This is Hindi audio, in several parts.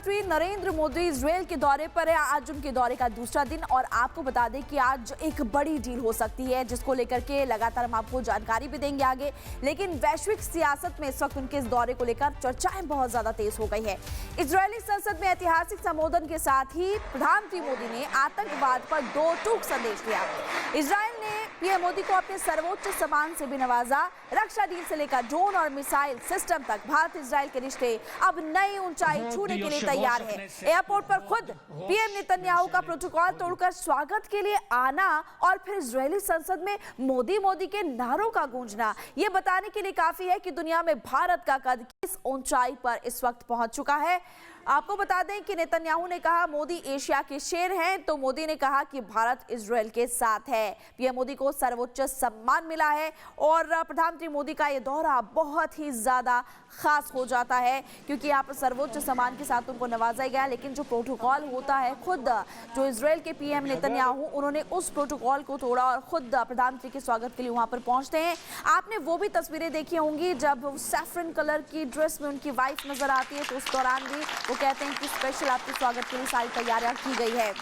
प्रधानमंत्री नरेंद्र मोदी इजरायल के दौरे पर है। आज उनके दौरे का दूसरा दिन और आपको बता दें कि आज एक बड़ी डील हो सकती है, जिसको लेकर के लगातार हम आपको जानकारी भी देंगे आगे। लेकिन वैश्विक सियासत में इस वक्त उनके इस दौरे को लेकर चर्चाएं बहुत ज्यादा तेज हो गई है। इजरायली संसद में ऐतिहासिक संबोधन के साथ ही प्रधानमंत्री मोदी ने आतंकवाद पर दो टूक संदेश दिया। इजरायल ने पीएम मोदी को अपने सर्वोच्च सम्मान से भी नवाजा। रक्षा डील से लेकर ड्रोन और मिसाइल सिस्टम तक भारत इजरायल के रिश्ते अब नई ऊंचाई छूने के लिए तैयार है। एयरपोर्ट पर खुद पीएम नेतन्याहू का प्रोटोकॉल तोड़कर स्वागत के लिए आना और फिर इजरायली संसद में मोदी मोदी के नारों का गूंजना, ये बताने के लिए काफी है कि दुनिया में भारत का कद किस ऊंचाई पर इस वक्त पहुंच चुका है। आपको बता दें कि नेतन्याहू ने कहा मोदी एशिया के शेर हैं, तो मोदी ने कहा कि भारत इजरायल के साथ है। पीएम मोदी को सर्वोच्च सम्मान मिला है और प्रधानमंत्री मोदी का ये दौरा बहुत ही ज्यादा खास हो जाता है, क्योंकि यहाँ पर सर्वोच्च सम्मान के साथ उनको नवाजा गया। लेकिन जो प्रोटोकॉल होता है, खुद जो इजरायल के पीएम नेतन्याहू उन्होंने उस प्रोटोकॉल को तोड़ा और खुद प्रधानमंत्री के स्वागत के लिए वहां पर पहुंचते हैं। आपने वो भी तस्वीरें देखी होंगी जब सैफरन कलर की ड्रेस में उनकी वाइफ नजर आती है, तो उस दौरान भी वो कहते हैं कि स्पेशल आपके स्वागत के लिए सारी तैयारियां की गई है।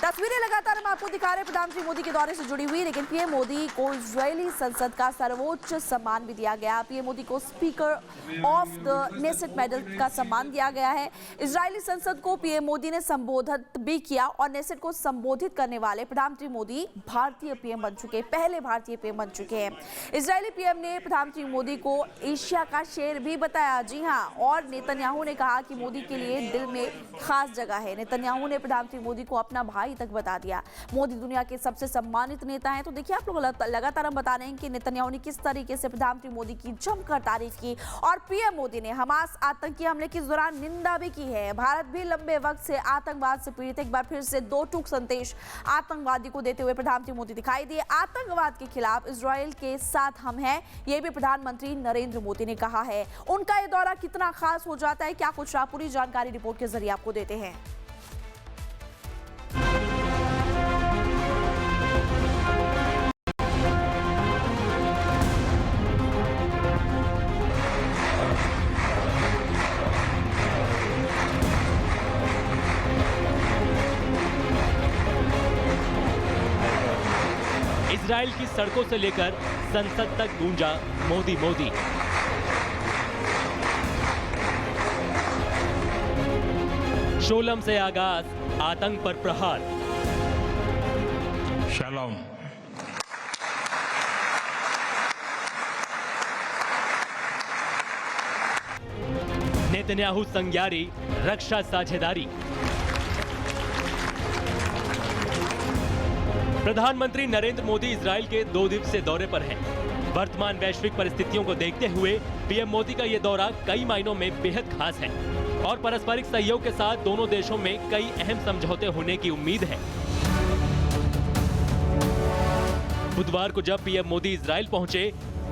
तस्वीरें लगातार हम आपको दिखा रहे हैं प्रधानमंत्री मोदी के दौरे से जुड़ी हुई। लेकिन पीएम मोदी को इजरायली संसद का सर्वोच्च सम्मान भी दिया गया। पीएम मोदी को speaker of the Knesset medal का सम्मान दिया गया है। इजरायली संसद को पीएम मोदी ने संबोधित भी किया और नेसेट को संबोधित करने वाले प्रधानमंत्री मोदी भारतीय पीएम बन चुके, पहले भारतीय पीएम बन चुके हैं। इजरायली पीएम ने प्रधानमंत्री मोदी को एशिया का शेर भी बताया। जी हाँ, और नेतन्याहू ने कहा कि मोदी के लिए दिल में खास जगह है। नेतन्याहू ने प्रधानमंत्री मोदी को अपना भाई तक बता दिया। मोदी दुनिया के सबसे सम्मानित नेता हैं। तो देखिए, आप लोग लगातार हम बता रहे हैं कि नेतन्याहू ने किस तरीके से प्रधानमंत्री मोदी की जमकर तारीफ की और पीएम मोदी ने हमास आतंकी हमले के दौरान निंदा भी की है। भारत भी लंबे वक्त से आतंकवाद से पीड़ित, एक बार फिर से दो टूक संदेश आतंकवादी को देते हुए प्रधानमंत्री मोदी दिखाई दिए। आतंकवाद के खिलाफ इजरायल के साथ हम हैं, यह भी प्रधानमंत्री नरेंद्र मोदी ने कहा है। उनका यह दौरा कितना खास हो जाता है, क्या कुछ पूरी जानकारी रिपोर्ट के जरिए आपको देते हैं। इजराइल की सड़कों से लेकर संसद तक गूंजा मोदी मोदी। शोलम से आगाज, आतंक पर प्रहार। शालोम। नेतन्याहू संज्ञारी, रक्षा साझेदारी। प्रधानमंत्री नरेंद्र मोदी इजराइल के 2 दिवसीय दौरे पर हैं। वर्तमान वैश्विक परिस्थितियों को देखते हुए पीएम मोदी का यह दौरा कई मायनों में बेहद खास है और पारस्परिक सहयोग के साथ दोनों देशों में कई अहम समझौते होने की उम्मीद है। बुधवार को जब पीएम मोदी इजराइल पहुंचे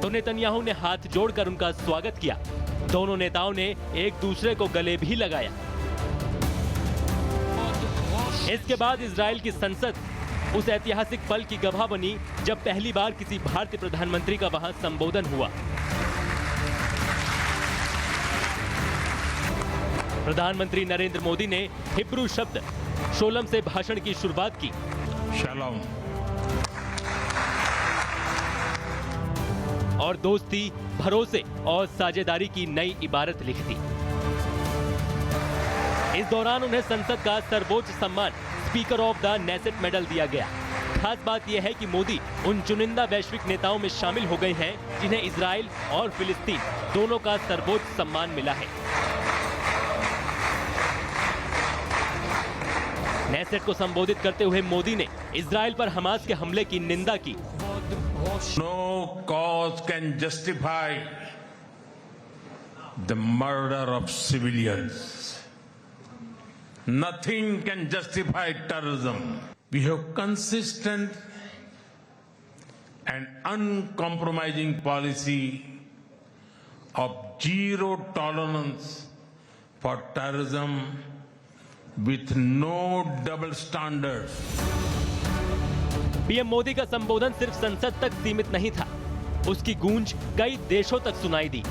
तो नेतन्याहू ने हाथ जोड़कर उनका स्वागत किया। दोनों नेताओं ने एक दूसरे को गले भी लगाया। इसके बाद इजराइल की संसद उस ऐतिहासिक पल की गवाह बनी जब पहली बार किसी भारतीय प्रधानमंत्री का वहां संबोधन हुआ। प्रधानमंत्री नरेंद्र मोदी ने हिब्रू शब्द शोलम से भाषण की शुरुआत की। शालोम। और दोस्ती, भरोसे और साझेदारी की नई इबारत लिख दी। इस दौरान उन्हें संसद का सर्वोच्च सम्मान speaker of the Knesset medal दिया गया। खास बात यह है कि मोदी उन चुनिंदा वैश्विक नेताओं में शामिल हो गए हैं जिन्हें इजराइल और फिलिस्तीन दोनों का सर्वोच्च सम्मान मिला है। नेसेट को संबोधित करते हुए मोदी ने इजराइल पर हमास के हमले की निंदा की। No cause can justify the murder of civilians. Nothing can justify terrorism. We have consistent and uncompromising policy of zero tolerance for terrorism with no double standards. PM Modi का संबोधन सिर्फ संसद तक सीमित नहीं था, उसकी गूंज कई देशों तक सुनाई दी।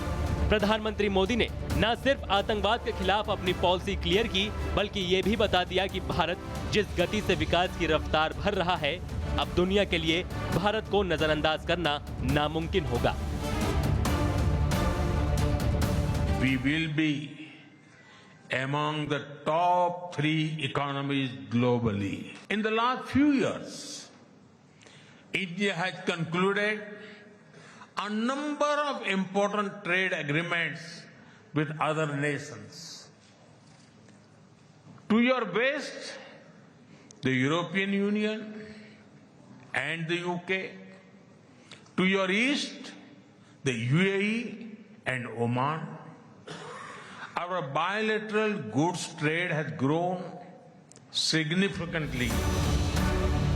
प्रधानमंत्री मोदी ने न सिर्फ आतंकवाद के खिलाफ अपनी पॉलिसी क्लियर की, बल्कि ये भी बता दिया कि भारत जिस गति से विकास की रफ्तार भर रहा है, अब दुनिया के लिए भारत को नजरअंदाज करना नामुमकिन होगा। We will be among the top 3 economies globally. In the last few years, India has concluded a number of important trade agreements with other nations. To your west, the European Union and the UK. To your east, the UAE and Oman. Our bilateral goods trade has grown significantly.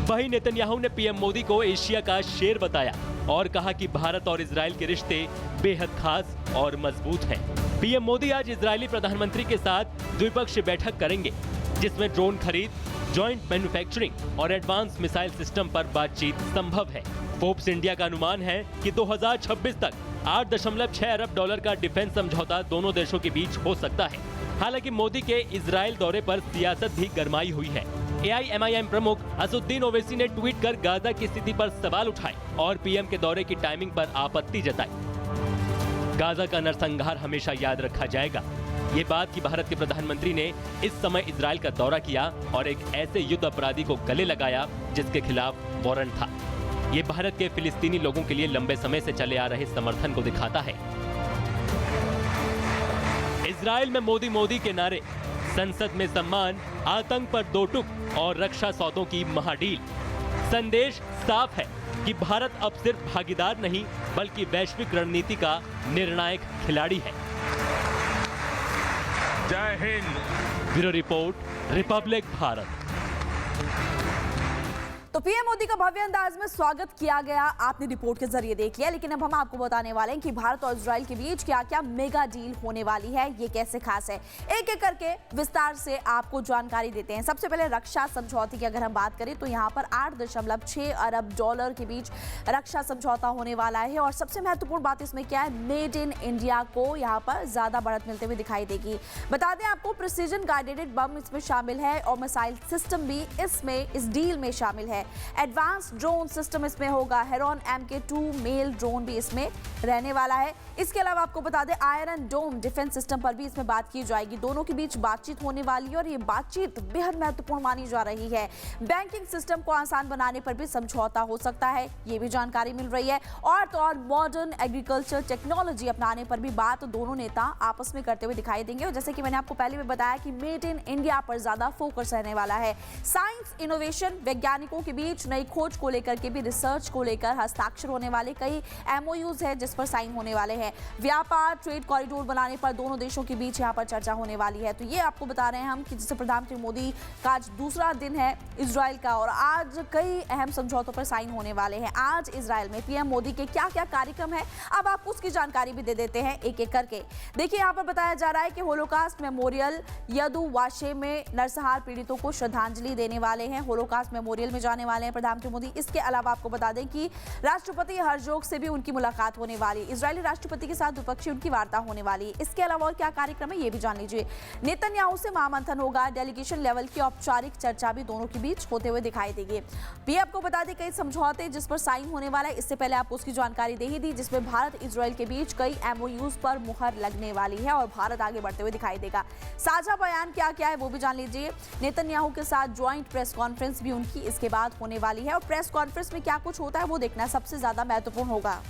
वहीं नेतन्याहू ने पीएम मोदी को एशिया का शेर बताया और कहा कि भारत और इजराइल के रिश्ते बेहद खास और मजबूत हैं। पीएम मोदी आज इजरायली प्रधानमंत्री के साथ द्विपक्षीय बैठक करेंगे, जिसमें ड्रोन खरीद, जॉइंट मैन्युफैक्चरिंग और एडवांस मिसाइल सिस्टम पर बातचीत संभव है। फोर्ब्स इंडिया का अनुमान है कि 2026 तक 8.6 अरब डॉलर का डिफेंस समझौता दोनों देशों के बीच हो सकता है। हालांकि मोदी के इजराइल दौरे पर सियासत भी गरमाई हुई है। AIMIM प्रमुख असुद्दीन ओवैसी ने ट्वीट कर गाजा की स्थिति पर सवाल उठाए और पीएम के दौरे की टाइमिंग पर आपत्ति जताई। गाजा का नरसंहार हमेशा याद रखा जाएगा। ये बात कि भारत के प्रधानमंत्री ने इस समय इजराइल का दौरा किया और एक ऐसे युद्ध अपराधी को गले लगाया जिसके खिलाफ वारंट था, ये भारत के फिलिस्तीनी लोगों के लिए लंबे समय से चले आ रहे समर्थन को दिखाता है। इजराइल में मोदी मोदी के नारे, संसद में सम्मान, आतंक पर 2 टूक और रक्षा सौदों की महाडील। संदेश साफ है कि भारत अब सिर्फ भागीदार नहीं बल्कि वैश्विक रणनीति का निर्णायक खिलाड़ी है। जय Hind. Bureau report, Republic Bharat. तो पीएम मोदी का भव्य अंदाज में स्वागत किया गया, आपने रिपोर्ट के जरिए देख लिया। लेकिन अब हम आपको बताने वाले हैं कि भारत और इजराइल के बीच क्या क्या मेगा डील होने वाली है, ये कैसे खास है। एक एक करके विस्तार से आपको जानकारी देते हैं। सबसे पहले रक्षा समझौते की अगर हम बात करें तो यहाँ पर 8.6 अरब डॉलर के बीच रक्षा समझौता होने वाला है। और सबसे महत्वपूर्ण बात इसमें क्या है, मेड इन इंडिया को यहाँ पर ज्यादा बढ़त मिलते हुए दिखाई देगी। बता दें आपको, प्रिसीजन गाइडेड बम इसमें शामिल है और मिसाइल सिस्टम भी इसमें इस डील में शामिल है। एडवांस ड्रोन सिस्टम इसमें होगा। हेरॉन MK2 मेल ड्रोन भी इसमें रहने वाला है। इसके अलावा आपको बता दें, आयरन डोम डिफेंस सिस्टम पर भी इसमें बात की जाएगी। दोनों के बीच बातचीत होने वाली है और ये बातचीत बेहद महत्वपूर्ण मानी जा रही है। बैंकिंग सिस्टम को आसान बनाने पर भी समझौता हो सकता है, ये भी जानकारी मिल रही है। और तो और मॉडर्न एग्रीकल्चर टेक्नोलॉजी अपनाने पर भी बात दोनों नेता आपस में करते हुए दिखाई देंगे। और जैसे कि मैंने आपको पहले भी बताया कि मेड इन इंडिया पर ज्यादा फोकस रहने वाला है। साइंस, इनोवेशन, वैज्ञानिकों के बीच नई खोज को लेकर के भी, रिसर्च को लेकर हस्ताक्षर होने वाले कई MOUs है जिस पर साइन होने वाले हैं। व्यापार, ट्रेड कॉरिडोर बनाने पर दोनों देशों के बीच यहां पर चर्चा होने वाली है। तो ये आपको बता रहे हैं हम कि जिससे प्रधानमंत्री मोदी का आज दूसरा दिन है इजराइल का और आज कई अहम समझौतों पर साइन होने वाले हैं। आज इजराइल में पीएम मोदी के क्या क्या कार्यक्रम है, अब आपको उसकी जानकारी भी दे देते हैं एक एक करके। देखिए, यहाँ पर बताया जा रहा है कि होलोकास्ट मेमोरियल यदुवाशे में नरसंहार पीड़ितों को श्रद्धांजलि देने वाले हैं। होलोकास्ट मेमोरियल में जाने वाले हैं प्रधानमंत्री मोदी। इसके अलावा आपको बता दें कि राष्ट्रपति हरजोग से भी उनकी मुलाकात होने वाली है। इजरायली राष्ट्रपति के साथ द्विपक्षीय उनकी वार्ता होने वाली है। इसके अलावा और क्या कार्यक्रम है ये भी जान लीजिए। नेतन्याहू से महामंथन होगा। डेलीगेशन लेवल की औपचारिक चर्चा भी दोनों के बीच होते हुए दिखाई देगी। पीएम को बता दें कई समझौते जिस पर साइन होने वाला है, इससे पहले आपको उसकी जानकारी दे ही दी, जिसमें भारत इजराइल के बीच कई MOUs पर मुहर लगने वाली है और भारत आगे बढ़ते हुए दिखाई देगा। साझा बयान क्या क्या है वो भी जान लीजिए। नेतन्याहू के साथ ज्वाइंट प्रेस कॉन्फ्रेंस भी उनकी इसके बाद होने वाली है और प्रेस कॉन्फ्रेंस में क्या कुछ होता है वो देखना सबसे ज्यादा महत्वपूर्ण होगा।